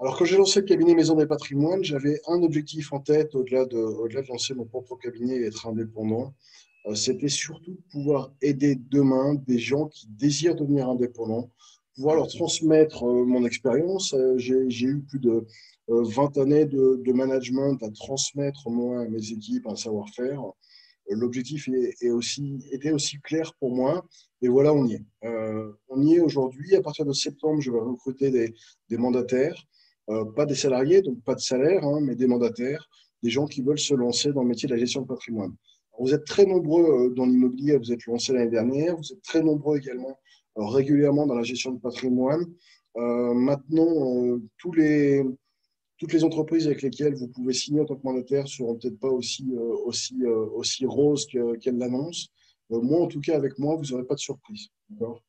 Alors, quand j'ai lancé le cabinet Maison des Patrimoines, j'avais un objectif en tête, au-delà de lancer mon propre cabinet et être indépendant. C'était surtout de pouvoir aider demain des gens qui désirent devenir indépendants, pouvoir leur transmettre mon expérience. J'ai eu plus de 20 années de management à transmettre, moi, à mes équipes, un savoir-faire. L'objectif était aussi clair pour moi. Et voilà, on y est. On y est aujourd'hui. À partir de septembre, je vais recruter des mandataires, pas des salariés, donc pas de salaire, hein, mais des mandataires, des gens qui veulent se lancer dans le métier de la gestion de patrimoine. Vous êtes très nombreux dans l'immobilier, vous êtes lancé l'année dernière, vous êtes très nombreux également régulièrement dans la gestion de patrimoine. Maintenant, toutes les entreprises avec lesquelles vous pouvez signer en tant que mandataire seront peut-être pas aussi roses qu'elles l'annoncent. Moi, en tout cas, avec moi, vous n'aurez pas de surprise. D'accord.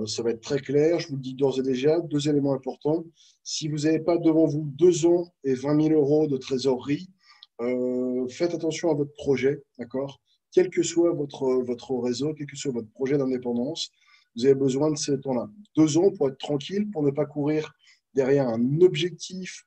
Ça va être très clair, je vous le dis d'ores et déjà. Deux éléments importants. Si vous n'avez pas devant vous 2 ans et 20 000 € de trésorerie, faites attention à votre projet, d'accord? Quel que soit votre réseau, quel que soit votre projet d'indépendance, vous avez besoin de ces temps-là. 2 ans pour être tranquille, pour ne pas courir derrière un objectif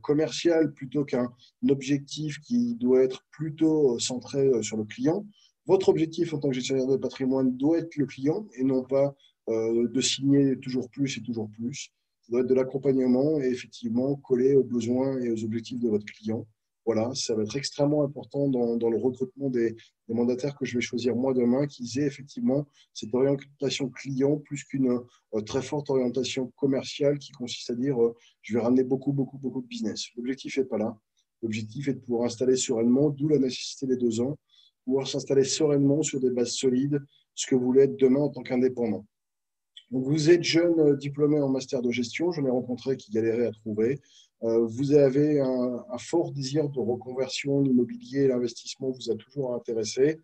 commercial plutôt qu'un objectif qui doit être plutôt centré sur le client. Votre objectif en tant que gestionnaire de patrimoine doit être le client et non pas de signer toujours plus et toujours plus. Ça doit être de l'accompagnement et effectivement coller aux besoins et aux objectifs de votre client. Voilà, ça va être extrêmement important dans le recrutement des mandataires que je vais choisir moi demain, qu'ils aient effectivement cette orientation client plus qu'une très forte orientation commerciale qui consiste à dire je vais ramener beaucoup, beaucoup, beaucoup de business. L'objectif n'est pas là. L'objectif est de pouvoir installer sereinement, d'où la nécessité des 2 ans, pouvoir s'installer sereinement sur des bases solides, ce que vous voulez être demain en tant qu'indépendant. Donc, vous êtes jeune diplômé en master de gestion, j'en ai rencontré qui galéraient à trouver. Vous avez un fort désir de reconversion, l'immobilier, l'investissement vous a toujours intéressé.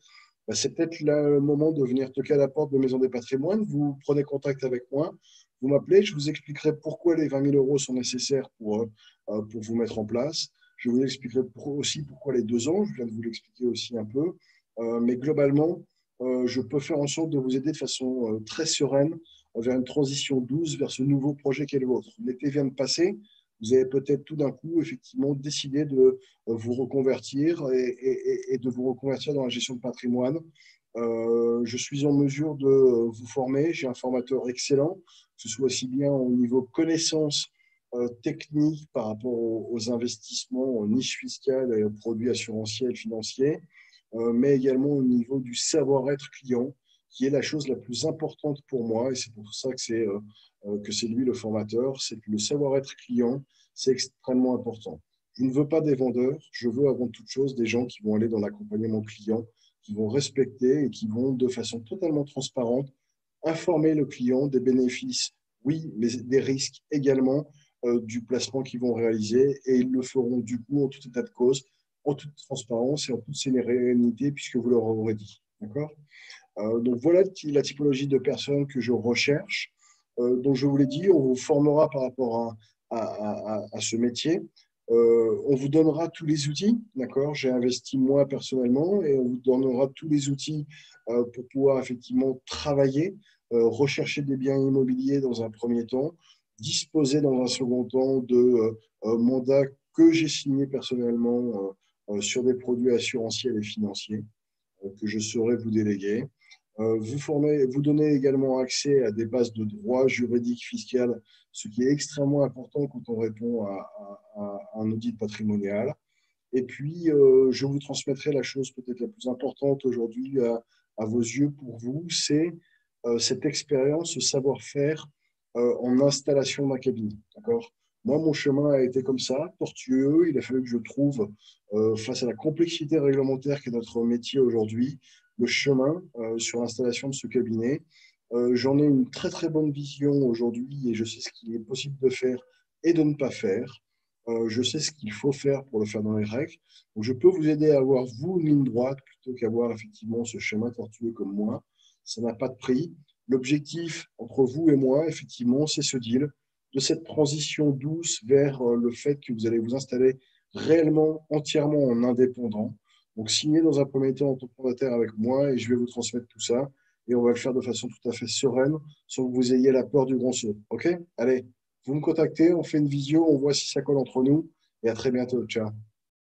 Ben, c'est peut-être le moment de venir toquer à la porte de Maison des Patrimoines. Vous prenez contact avec moi, vous m'appelez, je vous expliquerai pourquoi les 20 000 € sont nécessaires pour vous mettre en place. Je vous expliquerai aussi pourquoi les 2 ans, je viens de vous l'expliquer aussi un peu. Mais globalement, je peux faire en sorte de vous aider de façon très sereine vers une transition douce vers ce nouveau projet qu'est le vôtre. L'été vient de passer, vous avez peut-être tout d'un coup effectivement décidé de vous reconvertir et de vous reconvertir dans la gestion de patrimoine. Je suis en mesure de vous former. J'ai un formateur excellent, que ce soit aussi bien au niveau connaissances techniques par rapport aux investissements, aux niches fiscales et aux produits assurantiels financiers, mais également au niveau du savoir-être client, qui est la chose la plus importante pour moi. Et c'est pour ça que c'est lui le formateur. C'est que le savoir-être client, c'est extrêmement important. Je ne veux pas des vendeurs, je veux avant toute chose des gens qui vont aller dans l'accompagnement client, qui vont respecter et qui vont de façon totalement transparente informer le client des bénéfices, oui, mais des risques également du placement qu'ils vont réaliser. Et ils le feront du coup en tout état de cause, en toute transparence et en toute sérénité, puisque vous leur aurez dit. D'accord. Donc voilà la typologie de personnes que je recherche. Donc je vous l'ai dit, on vous formera par rapport à ce métier. On vous donnera tous les outils, d'accord? J'ai investi moi personnellement et on vous donnera tous les outils pour pouvoir effectivement travailler, rechercher des biens immobiliers dans un premier temps, disposer dans un second temps de mandats que j'ai signés personnellement sur des produits assurantiels et financiers que je saurai vous déléguer. Vous donnez également accès à des bases de droit juridique fiscal, ce qui est extrêmement important quand on répond à un audit patrimonial. Et puis, je vous transmettrai la chose peut-être la plus importante aujourd'hui à vos yeux pour vous, c'est cette expérience, ce savoir-faire en installation d'un cabinet. D'accord. Moi, mon chemin a été comme ça, tortueux. Il a fallu que je trouve, face à la complexité réglementaire qui est notre métier aujourd'hui, le chemin sur l'installation de ce cabinet. J'en ai une très très bonne vision aujourd'hui et je sais ce qu'il est possible de faire et de ne pas faire. Je sais ce qu'il faut faire pour le faire dans les règles. Donc, je peux vous aider à avoir, vous, une ligne droite plutôt qu'avoir effectivement ce chemin tortueux comme moi. Ça n'a pas de prix. L'objectif entre vous et moi, effectivement, c'est ce deal, de cette transition douce vers le fait que vous allez vous installer réellement, entièrement en indépendant. Donc, signez dans un premier temps en tant que mandataire avec moi et je vais vous transmettre tout ça. Et on va le faire de façon tout à fait sereine, sans que vous ayez la peur du grand saut. OK? Allez, vous me contactez, on fait une visio, on voit si ça colle entre nous. Et à très bientôt. Ciao.